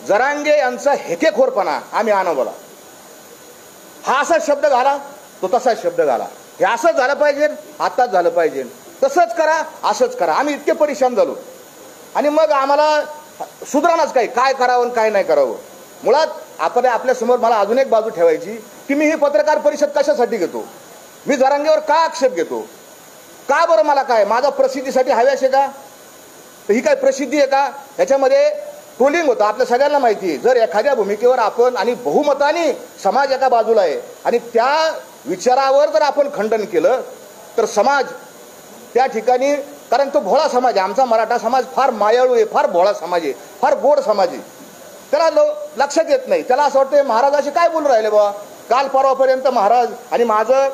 जरांगे यांचा हेकेखोरपणा आम्ही अनुभवला. हा असा शब्द घाला, तो तसाच शब्द घाला, हे असंच झालं पाहिजे, आताच झालं पाहिजे, तसंच करा, असंच करा. आम्ही इतके परेशान झालो. आणि मग आम्हाला सुधारणाच काय करावं काय नाही करावं. मुळात आपण आपल्या समोर मला अजून एक बाजू ठेवायची की मी ही पत्रकार परिषद कशासाठी घेतो, मी जरांगेवर का आक्षेप घेतो, का बरं, मला काय माझा प्रसिद्धीसाठी हव्यास आहे का, तर ही काय प्रसिद्धी आहे का. ह्याच्यामध्ये ट्रोलिंग होतं, आपल्या सगळ्यांना माहिती आहे. जर एखाद्या भूमिकेवर आपण आणि बहुमताने समाज एका बाजूला आहे आणि त्या विचारावर जर आपण खंडन केलं तर समाज त्या ठिकाणी, कारण तो भोळा समाज आहे आमचा मराठा समाज, फार मायाळू आहे, फार भोळा समाज आहे, फार गोड समाज आहे. त्याला लक्षात येत नाही, त्याला असं वाटतं महाराज असे काय बोलून राहिले बाबा. काल परवापर्यंत महाराज आणि माझं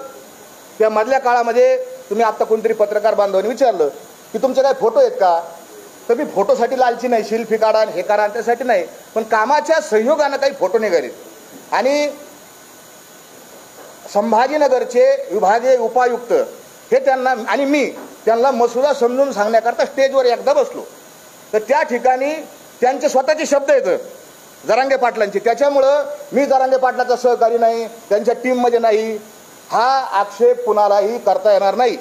त्या मधल्या काळामध्ये तुम्ही आता कोणतरी पत्रकार बांधवांनी विचारलं की तुमचे काय फोटो आहेत का, तर मी फोटोसाठी लालची नाही, शिल्फी काढा हे करा त्यासाठी नाही, पण कामाच्या संयोगानं काही फोटो निघालेत. आणि संभाजीनगरचे विभागीय उपायुक्त हे त्यांना आणि मी त्यांना मसुदा समजून सांगण्याकरता स्टेजवर एकदा बसलो, तर त्या ठिकाणी त्यांचे स्वतःचे शब्द येतं जरांगे पाटलांचे. त्याच्यामुळं मी जरांगे पाटलाचा सहकारी नाही, त्यांच्या टीममध्ये नाही, हा आक्षेप कुणालाही करता येणार नाही.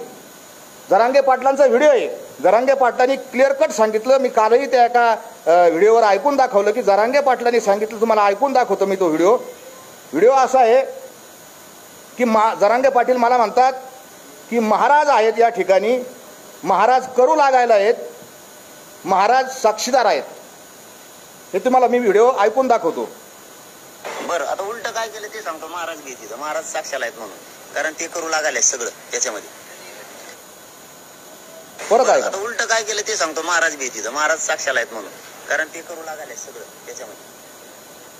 जरांगे पाटलांचा व्हिडिओ आहे, जरांगे पाटलांनी क्लिअर कट सांगितलं. मी कालही त्या एका व्हिडिओवर ऐकून दाखवलं की जरांगे पाटलांनी सांगितलं, तुम्हाला ऐकून दाखवतो मी तो व्हिडिओ असा आहे की जरांगे पाटील मला म्हणतात की महाराज आहेत या ठिकाणी, महाराज करू लागायला आहेत, महाराज साक्षीदार आहेत. हे तुम्हाला मी व्हिडिओ ऐकून दाखवतो. बरं, आता उलट काय केलं ते सांगतो. महाराज घेते, महाराज साक्षाला आहेत म्हणून, कारण ते करू लागायला सगळं त्याच्यामध्ये. परत आहे, आता उलट काय केलं ते सांगतो. महाराज घेते, महाराज साक्षाला आहेत म्हणून, कारण ते करू लागायला सगळं त्याच्यामध्ये.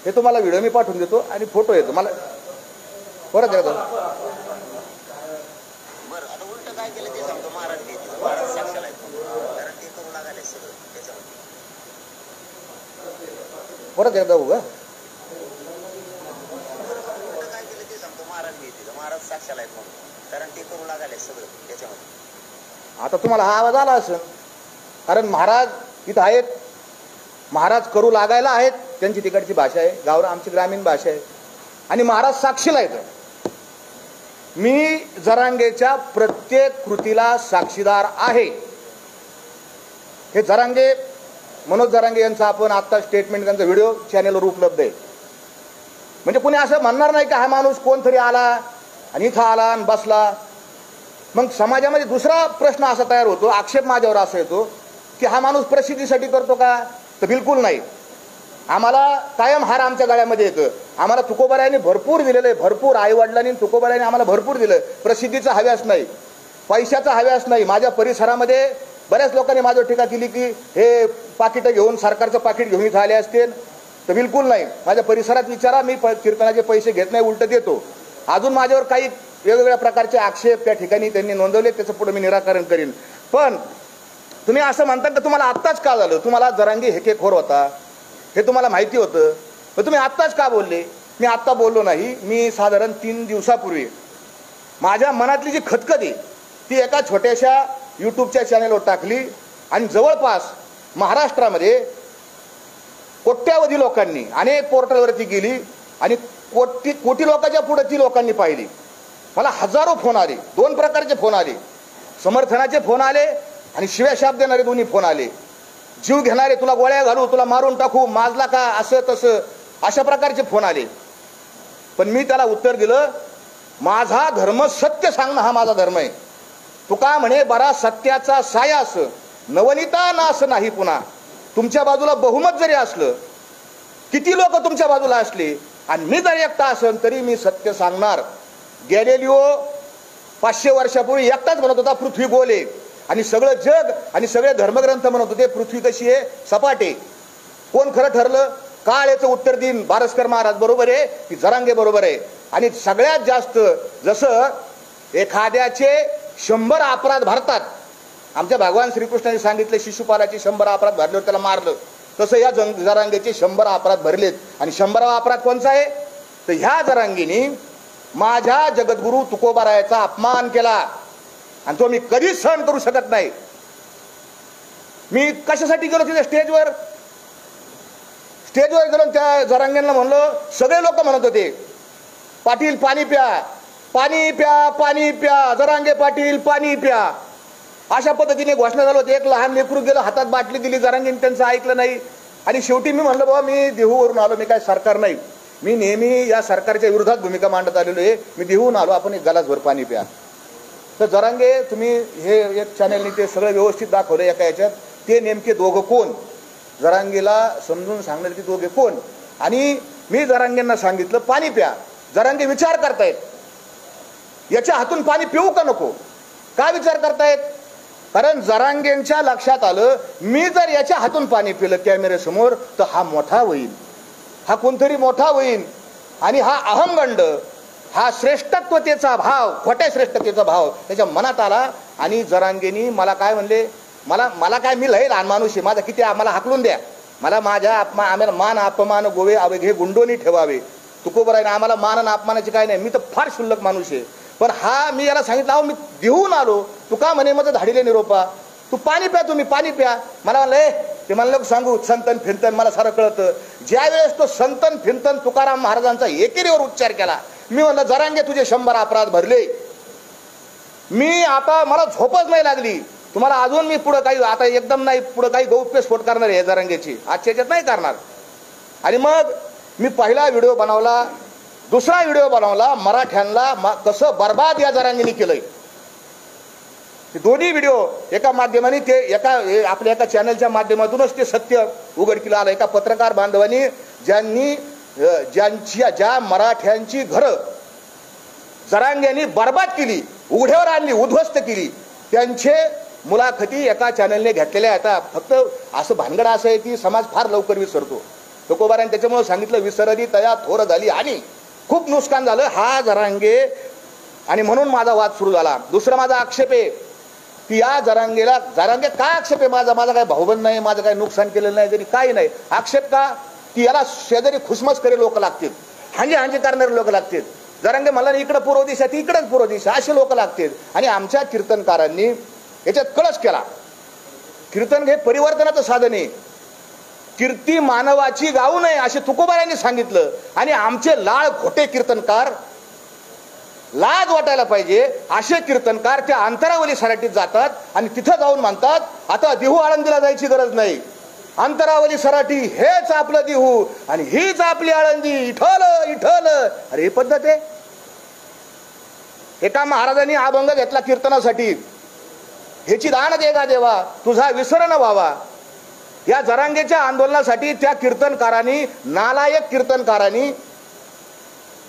हे तुम्हाला व्हिडिओ मी पाठवून देतो आणि फोटो येतो मला परत येतो. बरं, आता उलट काय केलं ते सांगतो. महाराज घेते, महाराज साक्षाला आहेत म्हणून, कारण ते करू लागायला सगळं त्याच्यामध्ये. परत एकदा उगा काय केलं ते सांगतो. महाराज घेते, महाराज साक्षाला आहेत म्हणून, कारण ते करू लागायला सगळं त्याच्यामध्ये. आता तुम्हाला हा आवाज आला असेल, कारण महाराज इथं आहेत, महाराज करू लागायला आहेत, त्यांची तिकडची भाषा आहे, गावरा आमची ग्रामीण भाषा आहे, आणि महाराज साक्षीला येतं. मी जरांगेच्या प्रत्येक कृतीला साक्षीदार आहे. हे जरांगे, मनोज जरांगे यांचा आपण आता स्टेटमेंट, त्यांचा व्हिडिओ चॅनेलवर उपलब्ध आहे. म्हणजे कुणी असं म्हणणार नाही की हा माणूस कोणतरी आला आणि इथं आला आणि बसला. मग समाजामध्ये दुसरा प्रश्न असा तयार होतो, आक्षेप माझ्यावर असा येतो की हा माणूस प्रसिद्धीसाठी करतो का, तर बिलकुल नाही. आम्हाला कायम हार आमच्या गळ्यामध्ये येतं. आम्हाला तुकोबारायांनी भरपूर दिलेलं आहे, भरपूर आईवडिलांनी तुकोबारायांनी आम्हाला भरपूर दिलं. प्रसिद्धीचा हव्यास नाही, पैशाचा हव्यास नाही. माझ्या परिसरामध्ये बऱ्याच लोकांनी माझ्यावर टीका केली की हे पाकिटं घेऊन, सरकारचं पाकिट घेऊन इथं आले असतील, तर बिलकुल नाही. माझ्या परिसरात विचारा, मी कीर्तनाचे पैसे घेत नाही, उलट देतो. अजून माझ्यावर काही वेगवेगळ्या प्रकारचे आक्षेप त्या ठिकाणी त्यांनी नोंदवले, त्याचं पुढे मी निराकरण करीन. पण तुम्ही असं म्हणता की तुम्हाला आत्ताच का झालं, तुम्हाला जरांगे हेकेखोर होता हे तुम्हाला माहिती होतं, पण तुम्ही आत्ताच का बोलले. मी आत्ता बोललो नाही, मी साधारण 3 दिवसापूर्वी माझ्या मनातली जी खतखत आहे ती एका छोट्याशा यूट्यूबच्या चॅनेलवर टाकली आणि जवळपास महाराष्ट्रामध्ये कोट्यावधी लोकांनी अनेक पोर्टलवरती गेली आणि कोटी लोकांच्या पुढे ती लोकांनी पाहिली. मला हजारो फोन आले, 2 प्रकारचे फोन आले, समर्थनाचे फोन आले आणि शिव्या शाप देणारे दोन्ही फोन आले. जीव घेणारे, तुला गोळ्या घालू, तुला मारून टाकू, माजला का, असं तसं, अशा प्रकारचे फोन आले. पण मी त्याला उत्तर दिलं, माझा धर्म सत्य सांगणं हा माझा धर्म आहे. तुका म्हणे बरा सत्याचा सायास, नवनीता नास नाही पुन्हा. तुमच्या बाजूला बहुमत जरी असलं, किती लोक तुमच्या बाजूला असले आणि मी जरी एकटा असेल तरी मी सत्य सांगणार. गॅलिलिओ 500 वर्षापूर्वी एकटाच म्हणत होता पृथ्वी गोल आहे, आणि सगळं जग आणि सगळे धर्मग्रंथ म्हणत होते पृथ्वी कशी आहे, सपाट आहे. कोण खरं ठरलं, काळ याचं उत्तर देईन, बारस्कर महाराज बरोबर आहे की जरांगे बरोबर आहे. आणि सगळ्यात जास्त जसं एखाद्याचे 100 अपराध भरतात, आमच्या भगवान श्रीकृष्णाने सांगितले शिशुपालाचे 100 अपराध भरल्यावर त्याला मारलं, तसं या जरांगेचे 100 अपराध भरलेत. आणि 100वा अपराध कोणचा आहे, तर ह्या जरांगीने माझ्या जगद्गुरु तुकोबारायाचा अपमान केला आणि तो मी कधीच सहन करू शकत नाही. मी कशासाठी गेलो तिथे स्टेजवर, स्टेजवर गेलो त्या जरांगेंना म्हणलं, सगळे लोक म्हणत होते पाटील पाणी प्या, पाणी प्या, पाणी प्या, जरांगे पाटील पाणी प्या. अशा पद्धतीने घोषणा झाली होती. एक लहान लेकरू गेलं, हातात बाटली दिली, जरांगेंनी त्यांचं ऐकलं नाही. आणि शेवटी मी म्हणलं बाबा मी देहूवरून आलो, मी काय सरकार नाही, मी नेहमी या सरकारच्या विरोधात भूमिका मांडत आलेलो आहे, मी देहून आलो, आपण एक गलासभर पाणी प्या. तर जरांगे तुम्ही हे एक चॅनलनी ते सगळं व्यवस्थित दाखवलं एका याच्यात, ते नेमके दोघं कोण, जरांगेला समजून सांगणारे ते दोघे कोण. आणि मी जरांगेंना सांगितलं पाणी प्या. जरांगे विचार करतायत याच्या हातून पाणी पिऊ का नको. का विचार करतायत? कारण जरांगेंच्या लक्षात आलं मी जर याच्या हातून पाणी पिलं कॅमेऱ्यासमोर तर हा मोठा होईल, हा कोणतरी मोठा होईल. आणि हा अहंगंड, हा श्रेष्ठत्वतेचा भाव, खोट्या श्रेष्ठतेचा भाव त्याच्या मनात आला. आणि जरांगेनी मला काय म्हणले, मला काय, मी लय लहान माणूस आहे, माझा किती आम्हाला हाकलून द्या, मला माझ्या आम्हाला मान अपमान गोवे अवघे गुंडोनी ठेवावे. तुकोबर आहे ना, आम्हाला मान आणि अपमानाची काय नाही, मी तर फार शुल्लक माणूस आहे. पण हा मी याला सांगितलं अहो मी देऊन आलो, तू का म्हणे माझं धाडीले निरोपा, तू पाणी प्या, तुम्ही पाणी प्या. मला म्हणलं ते म्हणलं सांगू संतन फिरतन, मला सारं कळतं. ज्या वेळेस तो संतन फिरतन तुकाराम महाराजांचा एकेरीवर उच्चार केला, मी म्हणलं जरांगे तुझे 100 अपराध भरले, मी आता मला झोपच नाही लागली, तुम्हाला अजून मी पुढे काही आता एकदम नाही पुढे काही गौप्यस्फोट करणार आहे जरांगेची, आजच्या याच्यात नाही करणार. आणि मग मी पहिला व्हिडिओ बनवला, दुसरा व्हिडिओ बनवला, मराठ्यांना कसं बर्बाद या जरांगेने केलंय. दोन्ही व्हिडिओ एका माध्यमाने ते आपल्या एका चॅनलच्या माध्यमातूनच ते सत्य उघडकीला आलं. एका पत्रकार बांधवांनी ज्या मराठ्यांची घरं जरांगेंनी बर्बाद केली, उघड्यावर आणली, उद्ध्वस्त केली, त्यांचे मुलाखती एका चॅनलने घेतलेल्या आहेत. फक्त असं भानगड असं आहे की समाज फार लवकर विसरतो. तुकोबारांनी त्याच्यामुळे सांगितलं विसरली तया थोर झाली, आणि खूप नुकसान झालं हा जरांगे. आणि म्हणून माझा वाद सुरू झाला. दुसरा माझा आक्षेप आहे की या जरांगे का आक्षेप आहे माझा काय भाऊबंद नाही, माझं काय नुकसान केलेलं नाही, तरी काही नाही. आक्षेप का की याला शेजारी खुसमस करे लोक लागतील, हांजे करणारे लोक लागतील. जरांगे मला इकडं पूर्व दिशा, ती इकडंच पूर्व दिशा, असे लोक लागतील. आणि आमच्या कीर्तनकारांनी याच्यात कळस केला. कीर्तन हे परिवर्तनाचं साधन आहे, कीर्ती मानवाची गाऊ नये असे तुकोबारांनी सांगितलं. आणि आमचे लाळ खोटे कीर्तनकार, लाज वाटायला पाहिजे असे कीर्तनकार त्या अंतरावली सराटीत जातात आणि तिथं जाऊन म्हणतात आता देहू आळंदीला जायची गरज नाही, अंतरावली सराटी हेच आपलं देहू आणि हीच आपली आळंदी, इठल इठल. अरे ही पद्धत आहे. एका महाराजांनी अभंग घेतला कीर्तनासाठी, ह्याची दान दे गा देवा तुझा विसर न व्हावा. या जरांगेच्या आंदोलनासाठी त्या कीर्तनकारांनी, नालायक कीर्तनकारांनी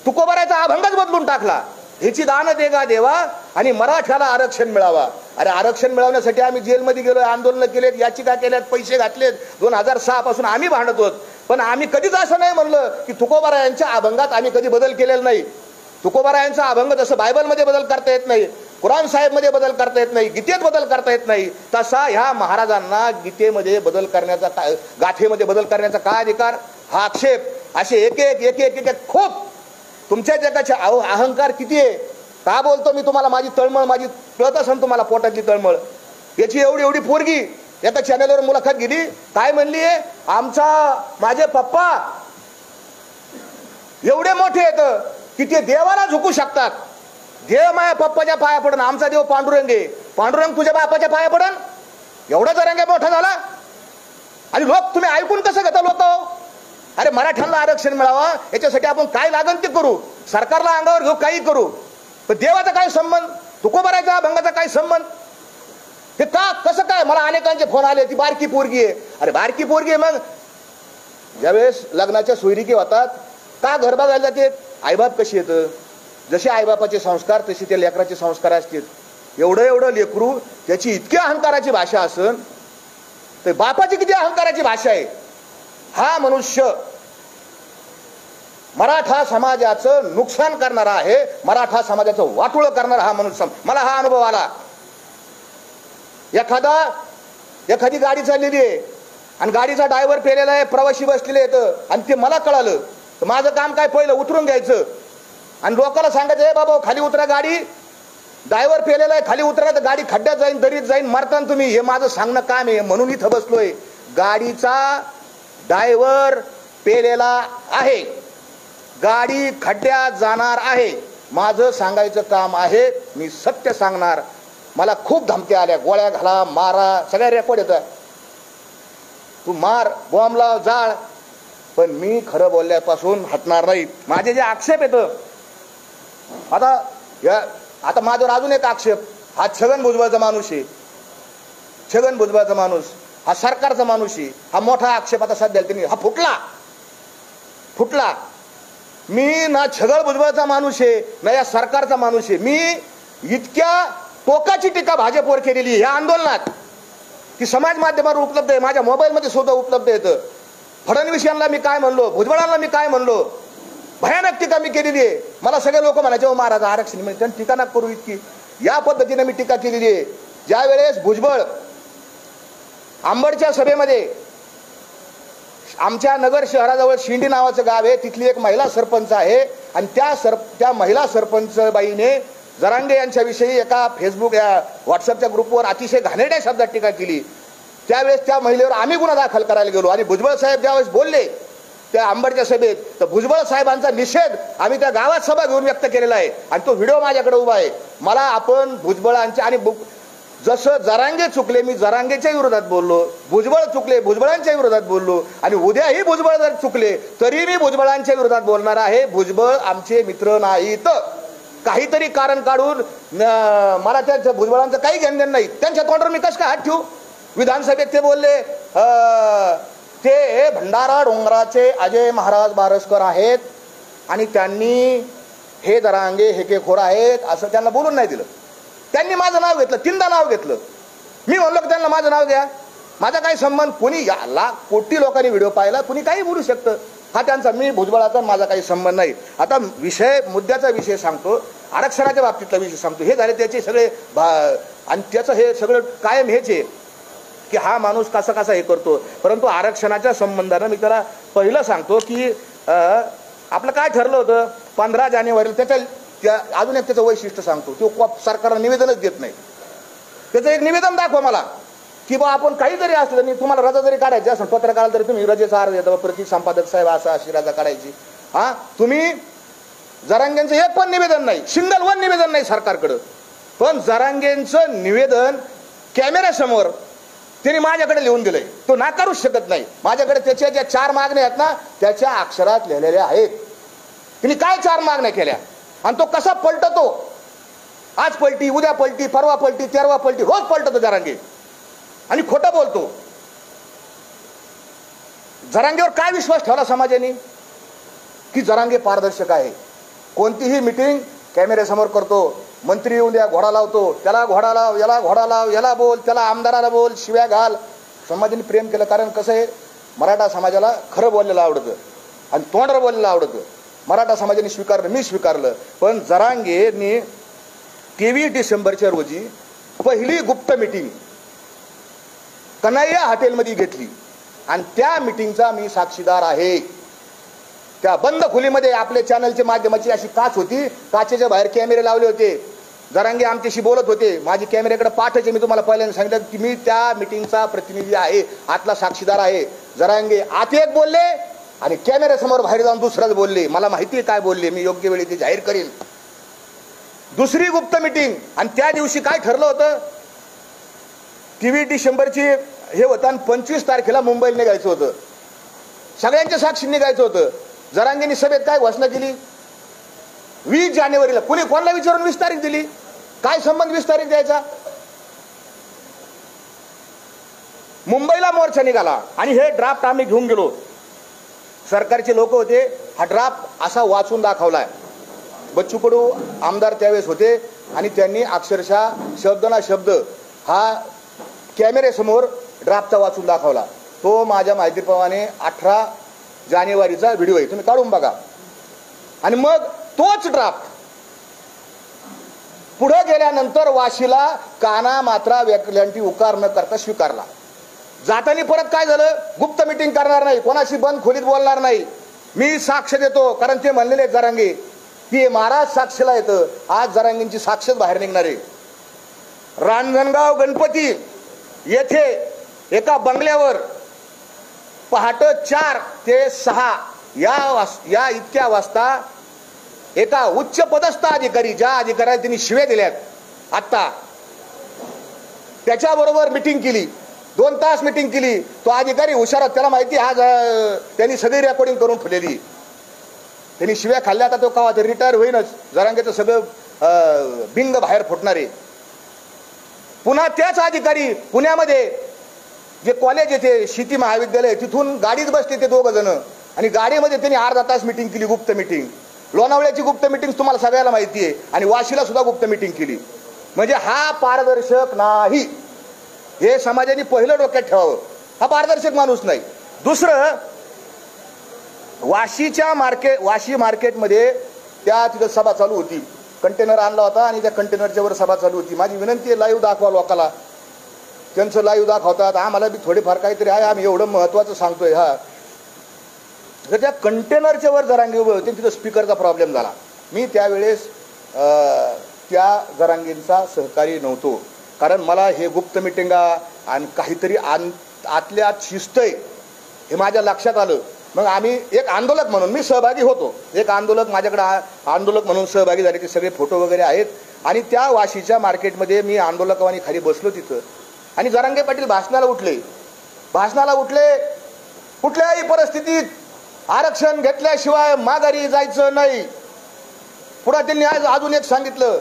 तुकोबाराचा अभंगच बदलून टाकला. ह्याची दान दे गा देवा आणि मराठ्याला आरक्षण मिळावा. अरे आरक्षण मिळवण्यासाठी आम्ही जेलमध्ये गेलो, आंदोलन केलेत, याचिका केल्यात, पैसे घातलेत. 2006 पासून आम्ही भांडत होत. पण आम्ही कधीच असं नाही म्हणलं की तुकोबारायांच्या अभंगात आम्ही कधी बदल केलेला नाही. तुकोबारायांचा अभंग जसं बायबलमध्ये बदल करता येत नाही, कुराण साहेब मध्ये बदल करता येत नाही, गीतेत बदल करता येत नाही, तसा ह्या महाराजांना गीतेमध्ये बदल करण्याचा, गाथेमध्ये बदल करण्याचा काय अधिकार? हा आक्षेप असे एक एक खूप तुमच्या जगाचे अहंकार किती आहे. का बोलतो मी तुम्हाला, माझी तळमळ, माझी कळत असेल तुम्हाला पोटातली तळमळ. याची एवढी पोरगी एका चॅनलवर मुलाखत गेली, काय म्हणली, माझे पप्पा एवढे मोठे आहेत की ते देवाला झुकू शकतात. देव माझ्या पप्पाच्या पाया पडन, आमचा देव पांडुरंग आहे, पांडुरंग तुझ्या बापाच्या पाया पडन. एवढा जरांगे मोठा झाला. आणि लोक तुम्ही ऐकून कसं घेता लोक? अरे मराठ्यांना आरक्षण मिळावा याच्यासाठी आपण काय लागन ते करू, सरकारला अंगावर घेऊ, काही करू, पण देवाचा काय संबंध, तुकोबाराचा अभंगाचा काय संबंध? हे का कसं काय? मला अनेकांचे फोन आले, ती बारकी पोरगी आहे. अरे बारकी पोरगी आहे, मग ज्यावेळेस लग्नाच्या सोयरिकी होतात का घर बघायला जाते? आईबाप कशी येतं, जसे आईबापाचे संस्कार तसे त्या लेकराचे संस्कार असतील. एवढं लेकरू त्याची इतकी अहंकाराची भाषा असन तर बापाची किती अहंकाराची भाषा आहे. हा मनुष्य मराठा समाजाचं नुकसान करणारा आहे, मराठा समाजाचं वाटोळं करणारा हा मनुष्य. मला हा अनुभव आला. एखादी गाडी चाललेली आहे आणि गाडीचा ड्रायव्हर पेलेला आहे, प्रवासी बसलेले आहेत आणि ते मला कळालं तर माझं काम काय, पहिलं उतरून घ्यायचं आणि लोकांना सांगायचं हे बाबा खाली उतरा, गाडी ड्रायव्हर पेलेला आहे, खाली उतरा, तर गाडी खड्ड्यात जाईन, दरीत जाईन, मरताना तुम्ही. हे माझं सांगणं काम आहे, म्हणून इथं बसलोय. गाडीचा ड्रायव्हर पेलेला आहे, गाडी खड्ड्यात जाणार आहे. माझं सांगायचं काम आहे, मी सत्य सांगणार. मला खूप धमक्या आल्या, गोळ्या घाला, मारा, सगळ्या रेकॉर्ड येतात. तू मार, बॉम्ब लाव, जाळ, पण मी खरं बोलल्यापासून हटणार नाही. माझे जे आक्षेप येतं, आता माझ्यावर अजून एक आक्षेप, हा छगन भुजबळचा माणूस आहे, छगन भुजबळचा माणूस, हा सरकारचा माणूस आहे, हा मोठा आक्षेप आता सध्या त्यांनी हा फुटला. मी ना छगन भुजबळचा माणूस आहे ना या सरकारचा माणूस आहे. मी इतक्या टोकाची टीका भाजपवर केलेली या आंदोलनात की समाज माध्यमावर उपलब्ध आहे, माझ्या मोबाईलमध्ये सुद्धा उपलब्ध येतं. फडणवीस यांना मी काय म्हणलो, भुजबळांना मी काय म्हणलो, भयानक टीका मी केलेली आहे. मला सगळे लोक म्हणायचे हो महाराज आरक्षण म्हणजे त्यांनी टीका नका करू इतकी. या पद्धतीने मी टीका केलेली आहे. ज्या वेळेस भुजबळ आंबडच्या सभेमध्ये, आमच्या नगर शहराजवळ शिंडी नावाचं गाव आहे, तिथली एक महिला सरपंच आहे आणि त्या महिला सरपंच बाईने जरांगे यांच्याविषयी एका फेसबुक या व्हॉट्सअपच्या ग्रुपवर अतिशय घाणेरड्या शब्दात टीका केली. त्यावेळेस त्या महिलेवर आम्ही गुन्हा दाखल करायला गेलो आणि भुजबळ साहेब ज्यावेळेस बोलले त्या आंबडच्या सभेत, तर भुजबळ साहेबांचा निषेध आम्ही त्या गावात सभा घेऊन व्यक्त केलेला आहे आणि तो व्हिडिओ माझ्याकडे उभा आहे. मला आपण भुजबळांच्या आणि जसं जरांगे चुकले, मी जरांगेच्या विरोधात बोललो, भुजबळ चुकले, भुजबळांच्या विरोधात बोललो आणि उद्याही भुजबळ जर चुकले तरी मी भुजबळांच्या विरोधात बोलणार आहे. भुजबळ आमचे मित्र नाहीत. काहीतरी कारण काढून मला त्या भुजबळांचं काही घेणं नाही. त्यांच्या तोंडावर मी कसं काय हात ठेवू? विधानसभेत ते बोलले ते भंडारा डोंगराचे अजय महाराज बारसकर आहेत आणि त्यांनी हे जरांगे हेकेखोर आहेत असं त्यांना बोलून नाही दिलं. त्यांनी माझं नाव घेतलं, 3दा नाव घेतलं. मी म्हणलो की त्यांना माझं नाव घ्या, माझा काही संबंध. कोणी लाख कोटी लोकांनी व्हिडिओ पाहिला, कुणी काही बोलू शकतं. हा त्यांचा, मी भुजबळाचा माझा काही संबंध नाही. आता मुद्द्याचा विषय सांगतो, आरक्षणाच्या बाबतीतला विषय सांगतो. हे झाले त्याचे सगळे आणि त्याचं हे सगळं कायम हेच आहे की हा माणूस कसा कसा हे करतो. परंतु आरक्षणाच्या संबंधानं मी त्याला पहिलं सांगतो की आपलं काय ठरलं होतं 15 जानेवारीला. अजून एक त्याचं वैशिष्ट्य सांगतो, तो सरकारला निवेदनच देत नाही. त्याचं एक निवेदन दाखवा मला की बा आपण काही जरी असलं नाही, तुम्हाला रजा जरी काढायची असेल पत्रकाराला तरी तुम्ही रजेचा अर्ज देता, प्रति संपादक साहेब अशी रजा काढायची. हा तुम्ही जरांगेंचं एक पण निवेदन नाही, सिंगल वन निवेदन नाही सरकारकडं. पण जरांगेंचं निवेदन कॅमेऱ्यासमोर त्यांनी माझ्याकडे लिहून दिलंय, तो नाकारूच शकत नाही. माझ्याकडे त्याच्या ज्या 4 मागण्या आहेत ना त्याच्या अक्षरात लिहिलेल्या आहेत. त्यांनी काय 4 मागण्या केल्या आणि तो कसा पलटतो, आज पलटी, उद्या पलटी, परवा पलटी, तेरवा पलटी, रोज पलटतो जरांगे आणि खोटं बोलतो. जरांगेवर काय विश्वास ठेवला समाजाने की जरांगे पारदर्शक आहे. कोणतीही मीटिंग कॅमेऱ्यासमोर करतो, मंत्री येऊन द्या घोडा लावतो, त्याला घोडा लाव, याला घोडा लाव, याला बोल, त्याला आमदाराला बोल, शिव्या घाल. समाजाने प्रेम केलं, कारण कसं आहे मराठा समाजाला खरं बोललेलं आवडतं आणि तोंडावर बोललेलं आवडतं. मराठा समाजाने स्वीकारलं, मी स्वीकारलं. पण जरांगेने 23 डिसेंबरच्या रोजी पहिली गुप्त मीटिंग कन्हैया हॉटेलमध्ये घेतली आणि त्या मीटिंगचा मी साक्षीदार आहे. त्या बंद खोलीमध्ये आपल्या चॅनलच्या माध्यमाची अशी काच होती, काचेच्या बाहेर कॅमेरे लावले होते. जरांगे आमच्याशी बोलत होते, माझी कॅमेऱ्याकडे पाठायचे. मी तुम्हाला पहिल्यांदा सांगितलं की मी त्या मीटिंगचा प्रतिनिधी आहे, आतला साक्षीदार आहे. जरांगे आत एक बोलले आणि कॅमेऱ्यासमोर बाहेर जाऊन दुसराच बोलले. मला माहिती आहे काय बोलले, मी योग्य वेळी ते जाहीर करेन. दुसरी गुप्त मीटिंग आणि त्या दिवशी काय ठरलं होतं, 23 डिसेंबरची हे होतं आणि 25 तारखेला मुंबईला निघायचं होतं. सगळ्यांच्या साक्षी निघायचं होतं. जरांगेंनी सभेत काय घोषणा केली, 20 जानेवारीला. कुणी कोणाला विचारून 20 तारीख दिली, काय संबंध 20 तारीख द्यायचा. मुंबईला मोर्चा निघाला आणि हे ड्राफ्ट आम्ही घेऊन गेलो. सरकारचे लोक होते, हा ड्राफ्ट असा वाचून दाखवलाय. बच्चू कडू आमदार त्यावेळेस होते आणि त्यांनी अक्षरशः शब्द ना शब्द हा कॅमेऱ्यासमोर ड्राफ्टचा वाचून दाखवला. तो माझ्या माहितीप्रमाणे 18 जानेवारीचा व्हिडिओ आहे, तुम्ही काढून बघा. आणि मग तोच ड्राफ्ट पुढे गेल्यानंतर वाशीला काना मात्रा व्याकल्यांची उकार न करता स्वीकारला. जाताना परत काय झालं, गुप्त मीटिंग करणार नाही, कोणाशी बंद खोलीत बोलणार नाही, मी साक्ष देतो. कारण ते म्हणलेले जरांगे की महाराज साक्षीला येतं. आज जरांगेंची साक्षच बाहेर निघणार आहे. रांजणगाव गणपती येथे एका बंगल्यावर पहाटे 4 ते 6 या इतक्या वाजता एका उच्च पदस्थ अधिकारी, ज्या अधिकाऱ्याला त्यांनी शिव्या दिल्यात आत्ता, त्याच्याबरोबर मिटिंग केली. 2 तास मिटिंग केली. तो अधिकारी हुशार, त्याला माहिती आज त्यांनी सगळी रेकॉर्डिंग करून ठेवलेली. त्यांनी शिव्या खाल्ल्या, आता तो कवा ते रिटायर होईनच. जरांगेचं सगळं बिंग बाहेर फुटणारे. पुन्हा त्याच अधिकारी पुण्यामध्ये जे कॉलेज येते शेती महाविद्यालय, तिथून गाडीत बसले ते 2 जण आणि गाडीमध्ये त्यांनी अर्धा तास मिटिंग केली, गुप्त मिटिंग. लोणावळ्याची गुप्त मिटिंग तुम्हाला सगळ्याला माहिती आहे आणि वाशीला सुद्धा गुप्त मिटिंग केली. म्हणजे हा पारदर्शक नाही, हे समाजाने पहिलं डोक्यात ठेवावं. हा पारदर्शक माणूस नाही. दुसरं, वाशी मार्केटमध्ये त्या तिथं सभा चालू होती. कंटेनर आणला होता आणि त्या कंटेनरच्या वर सभा चालू होती. माझी विनंती आहे, लाईव्ह दाखवा लोकांना. त्यांचं लाईव्ह दाखवतात, आम्हाला बी थोडेफार काहीतरी आहे, आम्ही एवढं महत्वाचं सांगतोय. हा, तर त्या कंटेनरच्या वर जरांगे उभे होते, तिथं स्पीकरचा प्रॉब्लेम झाला. मी त्यावेळेस त्या जरांगेंचा सहकारी नव्हतो, कारण मला हे गुप्त मिटिंगा आणि काहीतरी आतल्या आत शिस्त आहे हे माझ्या लक्षात आलं. मग आम्ही एक आंदोलक म्हणून मी सहभागी होतो. एक आंदोलक माझ्याकडे आंदोलक म्हणून सहभागी झाले, ते सगळे फोटो वगैरे आहेत. आणि त्या वाशीच्या मार्केटमध्ये मी आंदोलकावानी खाली बसलो तिथं आणि जरांगे पाटील भाषणाला उठले. कुठल्याही परिस्थितीत आरक्षण घेतल्याशिवाय माघारी जायचं नाही. पुढे त्यांनी आज अजून एक सांगितलं,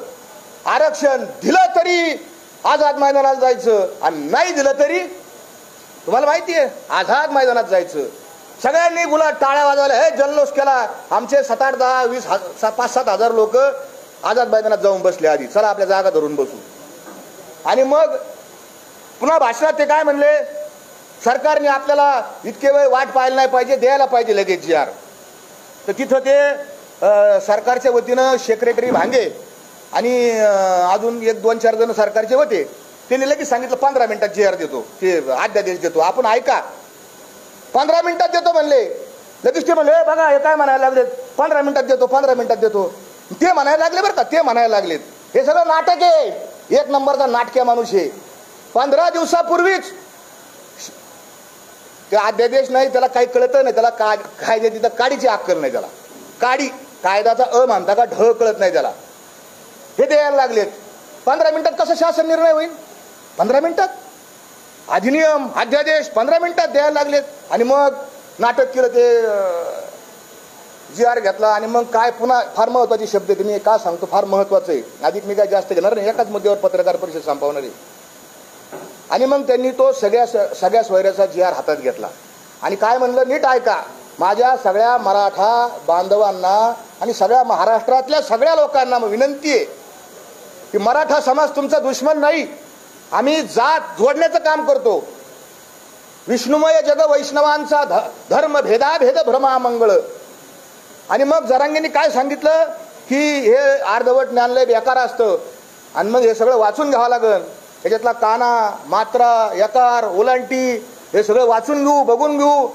आरक्षण दिलं तरी आझाद मैदानात जायचं आणि नाही दिलं तरी तुम्हाला माहिती आहे आझाद मैदानात जायचं. सगळ्यांनी गुलाब टाळ्या वाजवल्या, हे जल्लोष केला. आमचे 7, 8, 10, 20, 5-7 हजार लोक आझाद मैदानात जाऊन बसले. आधी चला आपल्या जागा धरून बसू. आणि मग पुन्हा भाषणात ते काय म्हणले, सरकारने आपल्याला इतके वेळ वाट पाहायला नाही पाहिजे, द्यायला पाहिजे लगेच GR. तर तिथं ते सरकारच्या वतीनं सेक्रेटरी भांगे आणि अजून 1-2-4 जण सरकारचे होते, त्यांनी लगेच सांगितलं 15 मिनिटात GR देतो, ते अध्यादेश देतो. आपण ऐका, 15 मिनिटात देतो म्हणले. लगेच ते म्हणले, बघा हे काय म्हणायला लागलेत, 15 मिनिटात देतो, 15 मिनिटात देतो. ते म्हणायला लागले बरं का, ते म्हणायला लागलेत. हे सगळं नाटक आहे, 1 नंबरचा नाटक्या माणूस आहे. 15 दिवसापूर्वीच ते अध्यादेश नाही, त्याला काही कळत नाही, त्याला कायदे तिथं काडीची अक्कल नाही, त्याला काडी कायद्याचा म्हणता का ढ कळत नाही त्याला. हे द्यायला लागलेत. 15 मिनिटात कसं शासन निर्णय होईल? 15 मिनिटात अधिनियम अध्यादेश 15 मिनिटात द्यायला लागलेत. आणि मग नाटक केलं, ते GR घेतला. आणि मग काय पुन्हा फार महत्वाचे शब्द तुम्ही का सांगतो, फार महत्वाचं आहे. अधिक मी काय जास्त घेणार नाही, एकाच मुद्द्यावर पत्रकार परिषद संपवणार आहे. आणि मग त्यांनी तो सगळ्या सोयऱ्याचा GR हातात घेतला आणि काय म्हणलं, नीट ऐका, माझ्या सगळ्या मराठा बांधवांना आणि सगळ्या महाराष्ट्रातल्या सगळ्या लोकांना विनंती आहे की मराठा समाज तुमचा दुश्मन नाही. आम्ही जात जोडण्याचं काम करतो. विष्णुमय जग वैष्णवांचा धर्म भेदाभेद भ्रमामंगळ. आणि मग जरांगेंनी काय सांगितलं की हे अर्धवट ज्ञान लय बेकार असतं आणि मग हे सगळं वाचून घ्यावं लागेल. त्याच्यातला काना, मात्रा, यकार, ओलांटी हे सगळं वाचून घेऊ, बघून घेऊ.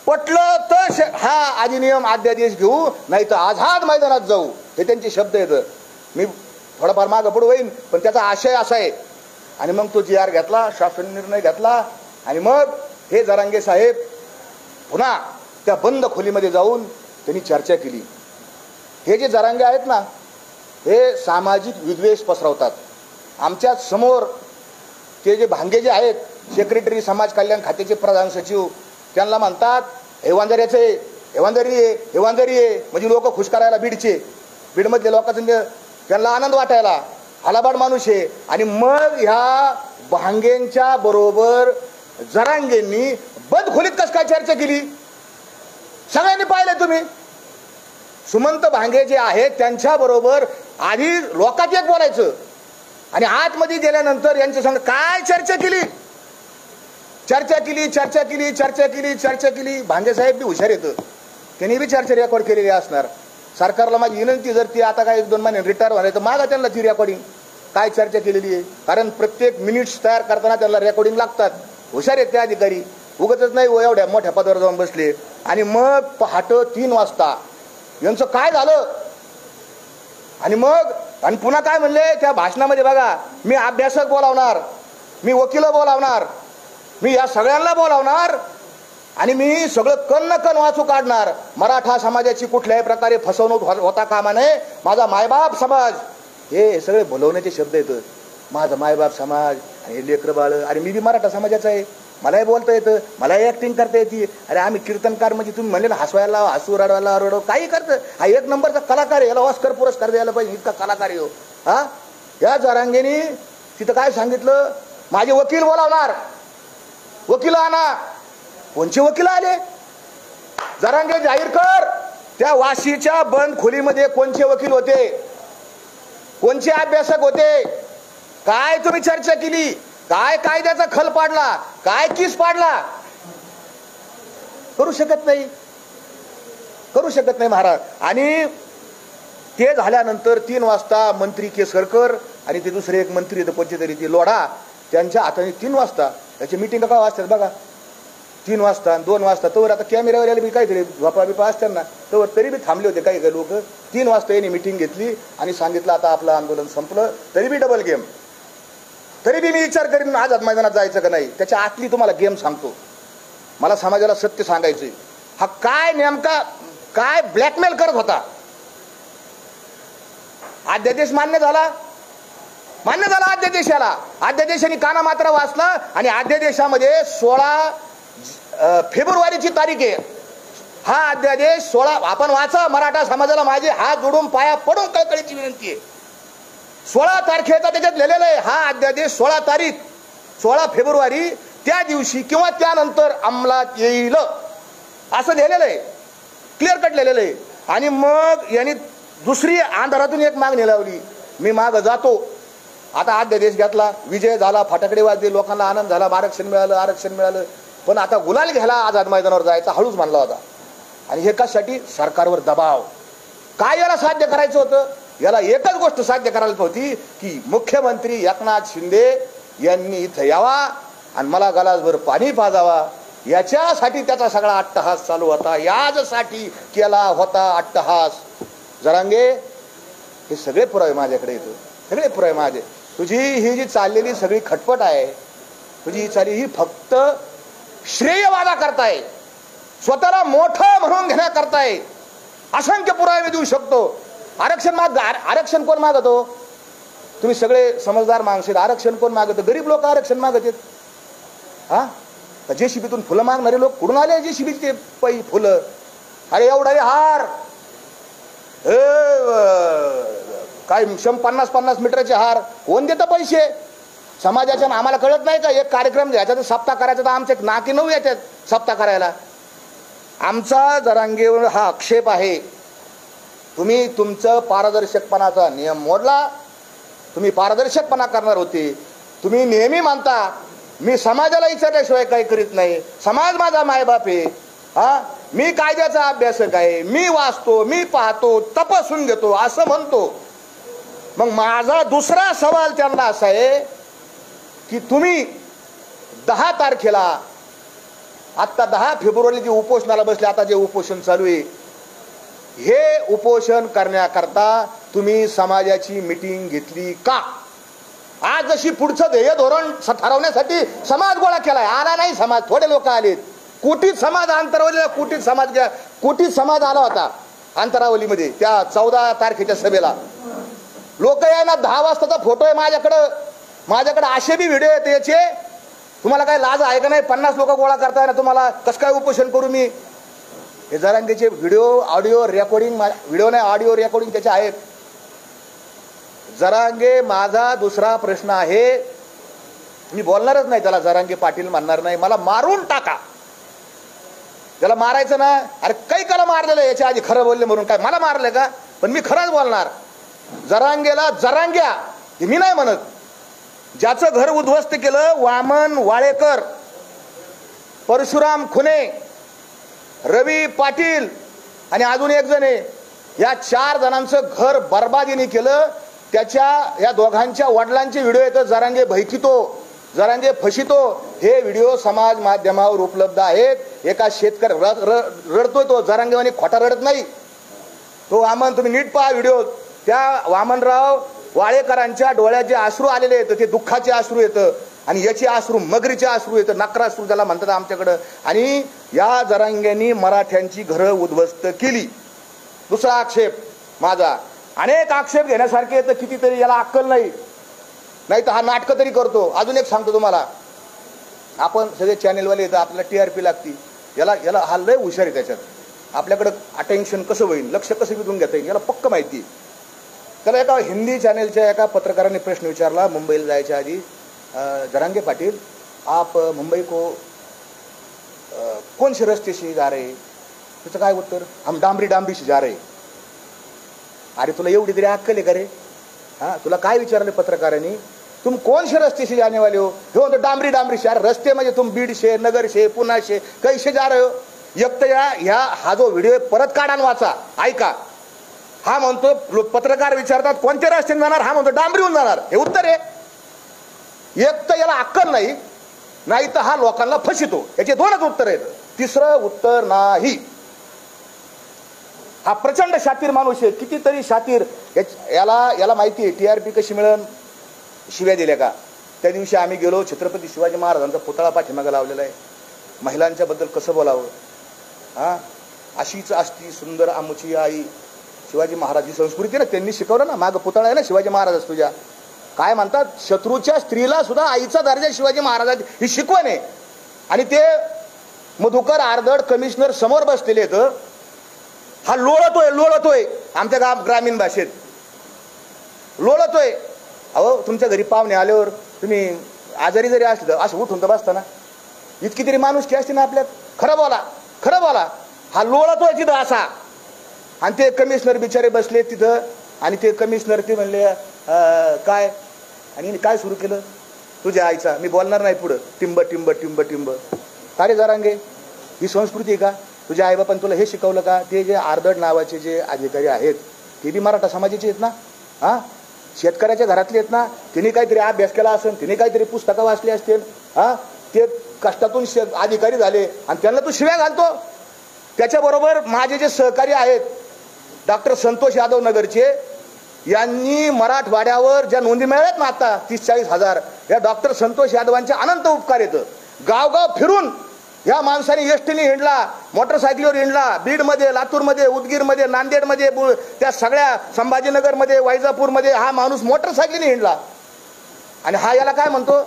पटलं तर हा अधिनियम अध्यादेश घेऊ, नाही तर आझाद मैदानात जाऊ. हे त्यांचे शब्द आहेत. मी थोडाफार मागं पुढे होईन, पण त्याचा आशय असा आहे. आणि मग तो GR घेतला, शासन निर्णय घेतला. आणि मग हे जरांगे साहेब पुन्हा त्या बंद खोलीमध्ये जाऊन त्यांनी चर्चा केली. हे जे जरांगे आहेत ना, हे सामाजिक विद्वेष पसरवतात. आमच्या समोर ते जे भांगे जे आहेत, सेक्रेटरी समाज कल्याण खात्याचे प्रधान सचिव, त्यांना म्हणतात हेवांदऱ्याचे हेवांदरी आहे. म्हणजे लोक खुश करायला बीडमधले लोकांचं त्यांना आनंद वाटायला हलाबाड माणूस आहे. आणि मग ह्या भांगेंच्या बरोबर जरांगेंनी बंद खोलीत कस काय चर्चा केली, सगळ्यांनी पाहिलं तुम्ही. सुमंत भांगे जे आहेत त्यांच्या बरोबर आधी लोकात एक बोलायचं आणि आतमध्ये गेल्यानंतर यांच्या संग काय चर्चा केली. भांगे साहेब बी हुशार येतं, त्यांनी बी चर्चा रेकॉर्ड केलेली असणार. सरकारला माझी विनंती, जर ती आता काय 1-2 महिने रिटायर व्हायला तर मागा त्यांना ती रेकॉर्डिंग काय चर्चा केलेली आहे. कारण प्रत्येक मिनिट्स तयार करताना त्यांना रेकॉर्डिंग लागतात. हुशार आहेत ते अधिकारी, उगतच नाही एवढ्या मोठ्या पदावर जाऊन बसले. आणि मग पहाटे 3 वाजता यांचं काय झालं. आणि मग आणि पुन्हा काय म्हणले त्या भाषणामध्ये, बघा मी अभ्यासक बोलावणार, मी वकील बोलावणार, मी या सगळ्यांना बोलावणार आणि मी सगळं कण कण वाचू काढणार. मराठा समाजाची कुठल्याही प्रकारे फसवणूक होता कामा नये. माझा मायबाप समाज, हे सगळे भुलवण्याचे शब्द येतं. माझा मायबाप समाज आणि लेकर बाळ. अरे मी बी मराठा समाजाचा आहे, मलाही बोलता येतं, मलाही ऍक्टिंग करता येते. अरे आम्ही कीर्तनकार म्हणजे तुम्ही म्हणले ना, हसवायला हसू रडवायला रडव काही करतं. हा एक नंबरचा कलाकार आहे, याला ऑस्कर पुरस्कार द्यायला पाहिजे, इतका कलाकार आहे हो. हा, या जरांगेनी तिथं काय सांगितलं, माझे वकील बोलावणार, वकील आणा. कोणचे वकील आले? जरांगे जाहीर कर, त्या वाशीच्या बंद खोलीमध्ये कोणचे वकील होते, कोणचे अभ्यासक होते, काय तुम्ही चर्चा केली, काय कायद्याचा खल पाडला, काय किस पाडला? करू शकत नाही, करू शकत नाही महाराज. आणि ते झाल्यानंतर 3 वाजता मंत्री केसरकर आणि ते दुसरे एक मंत्री कोणते तरी ते लोढा, त्यांच्या हाताने 3 वाजता त्याची मिटिंग का वाजतात बघा, 3 वाजता 2 वाजता. तवर आता कॅमेऱ्यावर यायला बी काहीतरी झोपा बिपा असतात ना, तवर तरी बी थांबले होते काही काही लोक. 3 वाजता यांनी मिटिंग घेतली आणि सांगितलं आता आपलं आंदोलन संपलं. तरी बी डबल गेम, तरी बी मी विचार करीन आझाद मैदानात जायचं का नाही. त्याच्या आतली तुम्हाला गेम सांगतो, मला समाजाला सत्य सांगायचंय. हा काय नेमका काय ब्लॅकमेल करत होता. अध्यादेश मान्य झाला, मान्य झाला अध्यादेशाला. अध्यादेशाने काना मात्र वाचला आणि अध्यादेशामध्ये 16 फेब्रुवारीची तारीख आहे. हा अध्यादेश 16, आपण वाचा, मराठा समाजाला माझे हात जोडून पाया पडून कळकळीची विनंती आहे. 16 तारखेचा त्याच्यात लिहिलेलं आहे. हा अध्यादेश 16 तारीख 16 फेब्रुवारी त्या दिवशी किंवा त्यानंतर अंमलात येईल असं लिहिलेलं आहे, क्लिअर कट लिहिलेलं आहे. आणि मग यांनी दुसरी अंधारातून एक मागणी लावली, मी माग जातो. आता अध्यादेश घेतला, विजय झाला, फटाकडे वाजले, लोकांना आनंद झाला, आरक्षण मिळालं, आरक्षण मिळालं. पण आता गुलाल घ्यायला आझाद मैदानावर जायचा हळूच मानला होता. आणि हे कशासाठी? सरकारवर दबाव. काय याला साध्य करायचं होतं? याला एकच गोष्ट साध्य करायला होती की मुख्यमंत्री एकनाथ शिंदे यांनी इथं यावा आणि मला गलासभर पाणी पाजावा. याच्यासाठी त्याचा सगळा अट्टहास चालू होता, यासाठी केला होता अट्टहास. जरांगे, हे सगळे पुरावे माझ्याकडे येतो, सगळे पुरावे माझे. तुझी ही जी चाललेली सगळी खटपट आहे, तुझी चालली ही फक्त श्रेयवादा करताय, स्वतःला मोठं म्हणून घेण्याकरताय. असंख्य पुरावे देऊ शकतो. आरक्षण आरक्षण कोण मागतो? तुम्ही सगळे समजदार माणसे. आरक्षण कोण मागतं? गरीब लोक आरक्षण मागत आहेत. हा, जेसीबीतून फुलं मागणारे लोक कुठून आले? जेसीबीचे फुलं. अरे एवढा हार, काय 50-50 मीटरचे हार कोण देतं पैसे? समाजाच्या. आम्हाला कळत नाही का? एक कार्यक्रम घ्यायचा तर सप्ताह करायचा, तर आमचे नाकी 9 येतात सप्ताह करायला. आमचा जरांगेवर हा आक्षेप आहे. तुम्ही तुमचं पारदर्शकपणाचा नियम मोडला. तुम्ही पारदर्शकपणा करणार होते. तुम्ही नेहमी मानता मी समाजाला विचारल्याशिवाय काही करीत नाही, समाज माझा मायबाप आहे. हा, मी कायद्याचा अभ्यासक आहे, मी वाचतो, मी पाहतो, तपासून घेतो असं म्हणतो. मग माझा दुसरा सवाल त्यांना असा आहे की तुम्ही 10 तारखेला, आता 10 फेब्रुवारी जे उपोषणाला बसले, आता जे उपोषण चालू आहे, हे उपोषण करण्याकरता तुम्ही समाजाची मिटिंग घेतली का? आज जशी पुढचं ध्येय धोरण ठरवण्यासाठी समाज गोळा केलाय, आला नाही समाज, थोडे लोक आलेत. कुटीत समाज अंतरावली, कुटीत समाज आला होता अंतरावलीमध्ये त्या 14 तारखेच्या सभेला. लोक यायला 10 वाजताचा फोटो आहे माझ्याकडे असे बी व्हिडिओ येते याचे. तुम्हाला काय लाज आहे का नाही? 50 लोक गोळा करताय ना, तुम्हाला कसं काय उपोषण करू मी? हे जरांगेचे व्हिडिओ, ऑडिओ रेकॉर्डिंग, व्हिडिओ नाही ऑडिओ रेकॉर्डिंग त्याचे आहेत. जरांगे, माझा दुसरा प्रश्न आहे, मी बोलणारच नाही त्याला. जरांगे पाटील म्हणणार नाही, मला मारून टाका. त्याला मारायचं ना, अरे काही काला मारलेलं याच्या आधी खरं बोलले म्हणून काय मला मारलं का? पण मी खरंच बोलणार. जरांगेला जरांग्या हे मी नाही म्हणत. ज्याचं घर उद्ध्वस्त केलं, वामन वाळेकर, परशुराम खुने, रवी पाटील आणि अजून एक जण आहे, या 4 जणांचं घर बर्बादीने केलं. त्याच्या या दोघांच्या वडिलांचे व्हिडिओ येतं. जरांगे भैकितो, जरांगे फशितो, हे व्हिडिओ समाज माध्यमावर उपलब्ध आहेत. एका शेतकरी रडतोय, तो जरांगेवानी खोटा रडत नाही. तो वामन, तुम्ही नीट पहा व्हिडिओ. त्या वामनराव वाळेकरांच्या डोळ्यात जे अश्रू आलेले आहेत ते दुःखाचे अश्रू येतं. आणि याचे अश्रू मगरीचे अश्रू येतं, नक्राश्रू ज्याला म्हणतात आमच्याकडं. आणि या जरांग्यांनी मराठ्यांची घरं उद्ध्वस्त केली. दुसरा आक्षेप माझा, अनेक आक्षेप घेण्यासारखे येतं, कितीतरी याला अक्कल नाही, नाही तर हा नाटकं तरी करतो. अजून एक सांगतो तुम्हाला, आपण सगळे चॅनेलवाले येतं, आपल्याला TRP लागती, याला हा लय हुशार आहे त्याच्यात. आपल्याकडं अटेन्शन कसं होईल, लक्ष कसं विधून घेता येईल याला पक्क माहिती आहे. त्याला एका हिंदी चॅनेलच्या एका पत्रकाराने प्रश्न विचारला मुंबईला जायच्या आधी, जरांगे पाटील आप मुंबई को कौन से रस्ते से जा रहे? त्याचं काय उत्तर, हम डांबरी डांबरी से जा रहे. अरे तुला एवढी तरी अक्कल आहे का रे? हाँ, तुला काय विचारले पत्रकारांनी, तुम कौन से रस्ते से जाने वाले हो? हो तो डांबरी डांबरी से. अरे रस्ते म्हणजे तुम बीड से, नगर से, पुणा से, कैसे जा रहे हो? एक तर ह्या हा जो व्हिडिओ परत काढा आणि वाचा, ऐका. हा म्हणतो, पत्रकार विचारतात कोणत्या रस्त्याने जाणार, हा म्हणतो डांबरीहून जाणार. हे उत्तर आहे. एक तर याला अक्कल नाही, नाही तर हा लोकांना फसितो. याचे दोनच उत्तर आहेत, तिसरं उत्तर नाही. हा प्रचंड शातीर माणूस आहे, कितीतरी शातीर. याला माहिती आहे TRP कशी मिळेल, शिव्या दिल्या का. त्या दिवशी आम्ही गेलो, छत्रपती शिवाजी महाराजांचा पुतळा पाठीमागे लावलेला आहे, महिलांच्या बद्दल कसं बोलावं. हा, अशीच असती सुंदर आमुची आई. शिवाजी महाराज ही संस्कृती ना, त्यांनी शिकवलं ना, मागं पुतळा आहे ना शिवाजी महाराज तुझ्या. काय म्हणतात, शत्रूच्या स्त्रीला सुद्धा आईचा दर्जा शिवाजी महाराज ही शिकवण आहे. आणि ते मधुकर आर्दड कमिशनर समोर बसलेले आहेत. हा लोळतोय आमच्या ग्रामीण भाषेत लोळतोय. अहो, तुमच्या घरी पाहुणे आल्यावर तुम्ही आजारी जरी असलं असं उठून तर बसता ना, इतकी तरी माणुसकी असते ना आपल्यात. खरं बोला. हा लोळतोय तिथं असा. आणि ते कमिशनर बिचारे बसले तिथं, आणि ते कमिशनर ते म्हणले काय, आणि काय सुरू केलं, तुझ्या आईचा, मी बोलणार नाही पुढं, टिंब टिंब टिंब टिंब. अरे जरांगे, ही संस्कृती का? तुझ्या आईबापान तुला हे शिकवलं का? ते जे आर्दड नावाचे जे अधिकारी आहेत ते बी मराठा समाजाचे आहेत ना. हा, शेतकऱ्याच्या घरातले आहेत ना. तिने काहीतरी अभ्यास केला असेल, तिने काहीतरी पुस्तकं वाचली असतील. हा, ते कष्टातून अधिकारी झाले आणि त्यांना तू शिव्या घालतो. त्याच्याबरोबर माझे जे सहकारी आहेत, डॉक्टर संतोष यादव नगरचे, यांनी मराठवाड्यावर ज्या नोंदी मिळाल्यात ना आता 30-40 हजार, या डॉक्टर संतोष यादवांचे अनंत उपकार येतं. गावगाव फिरून या माणसाने एसटीने हिंडला, मोटरसायकलीवर हिंडला, बीडमध्ये, लातूरमध्ये, उदगीरमध्ये, नांदेडमध्ये, त्या सगळ्या संभाजीनगरमध्ये, वैजापूरमध्ये हा माणूस मोटरसायकलीने हिंडला. आणि हा याला काय म्हणतो,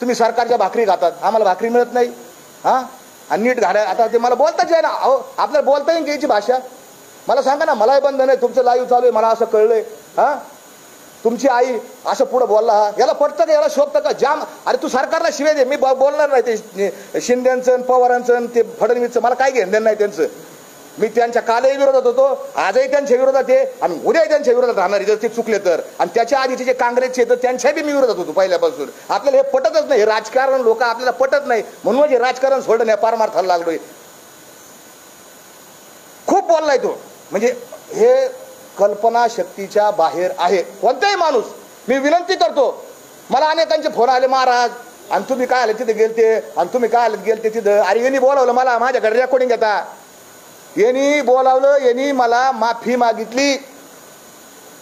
तुम्ही सरकारच्या भाकरी खातात, आम्हाला भाकरी मिळत नाही. हा, आणि नीट घाला. आता ते मला बोलताच आहे ना. अहो, आपल्याला बोलता येईल की याची भाषा? मला सांगा ना. मलाही बंधन आहे, तुमचं लाईव्ह चालू आहे, मला असं कळलंय. हा, तुमची आई असं पुढे बोलला, हा याला पटतं का, याला शोभतं का? जाम. अरे तू सरकारला शिवाय दे, मी बोलणार नाही ते शिंदेचं, पवारांचं, ते फडणवीसचं, मला काय घेणं नाही त्यांचं. मी त्यांच्या कालही विरोधात होतो, आजही त्यांच्या विरोधात आहे, आणि उद्याही त्यांच्या विरोधात राहणार जर ते चुकले तर. आणि त्याच्या आधीचे जे काँग्रेसचे तर त्यांच्या बी मी विरोधात होतो पहिल्यापासून. आपल्याला हे पटतच नाही, हे राजकारण लोक आपल्याला पटत नाही, म्हणून हे राजकारण सोडण्या पारमार्थाला लागलोय. खूप बोललाय तो, म्हणजे हे कल्पना शक्तीच्या बाहेर आहे कोणताही माणूस. मी विनंती करतो, मला अनेकांचे फोन आले, महाराज आणि तुम्ही काय आले तिथे गेलते, आणि तुम्ही काय आले गेलते तिथं. अरे यांनी बोलावलं मला, माझ्याकडे रेकॉर्डिंग घेता, यांनी बोलावलं, यांनी मला माफी मागितली,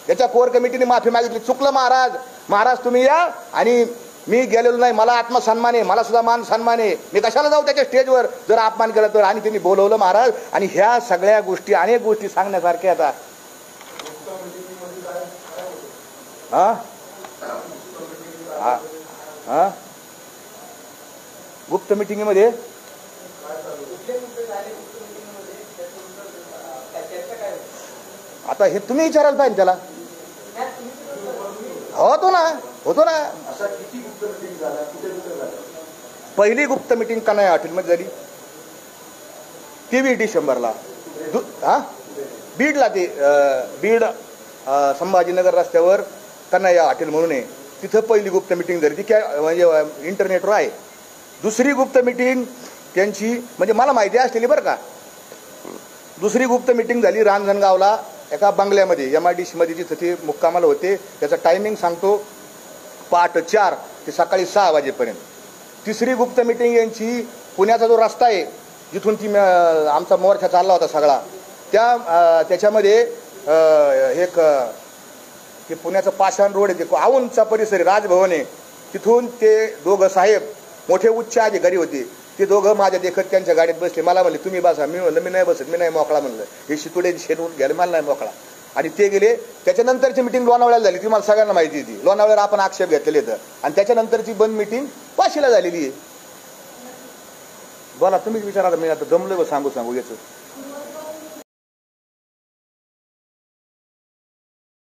त्याच्या कोर कमिटीने माफी मागितली. चुकलं महाराज तुम्ही या. आणि मी गेलेलो नाही, मला आत्मसन्मान आहे, मला सुद्धा मान सन्मान आहे, मी कशाला जाऊ त्याच्या स्टेजवर जर अपमान केला तर. आणि त्यांनी बोलवलं महाराज. आणि ह्या सगळ्या गोष्टी, अनेक गोष्टी सांगण्यासारख्या आता. गुप्त मिटिंगमध्ये आता हे तुम्ही विचारायला पाहिजे त्याला. होतो ना. पहिली गुप्त मिटिंग कन्हैया हॉटेलमध्ये झाली 23 डिसेंबरला. बीडला, ते बीड संभाजीनगर रस्त्यावर कन्हैया हॉटेल म्हणून आहे, तिथं पहिली गुप्त मिटिंग झाली. ती काय म्हणजे इंटरनेटवर आहे. दुसरी गुप्त मिटिंग त्यांची म्हणजे मला माहिती असलेली बरं का. दुसरी गुप्त मिटिंग झाली रांजणगावला एका बंगल्यामध्ये, MIDC मध्ये, जिथं ते मुक्कामाला होते. त्याचा टायमिंग सांगतो, पहाटे 4 ते सकाळी 6 वाजेपर्यंत. तिसरी गुप्त मिटिंग यांची पुण्याचा जो रस्ता आहे जिथून ती आमचा मोर्चा चालला होता सगळा, त्याच्यामध्ये एक हे पुण्याचं पाषाण रोड आहे, ते औंधचा परिसर आहे, राजभवन आहे, तिथून ते दोघं साहेब मोठे उच्च अधिकारी होते, ते दोघं माझ्या देखत त्यांच्या गाडीत बसले. मला म्हणले तुम्ही बसा. मी म्हणलं मी नाही बसत, मी नाही मोकळा म्हणलं, हे शितुडे शेणून घ्यायला मला नाही मोकळा. आणि ते गेले. त्याच्यानंतरची मिटिंग लोणावळ्याला झाली, ती मला सगळ्यांना माहिती होती. लोणावळ्याला आपण आक्षेप घेतलेले तर, आणि त्याच्यानंतरची बंद मिटिंग वाशीला झालेली आहे. बोला तुम्हीच विचारा, मी आता जमलोय सांगू याचं.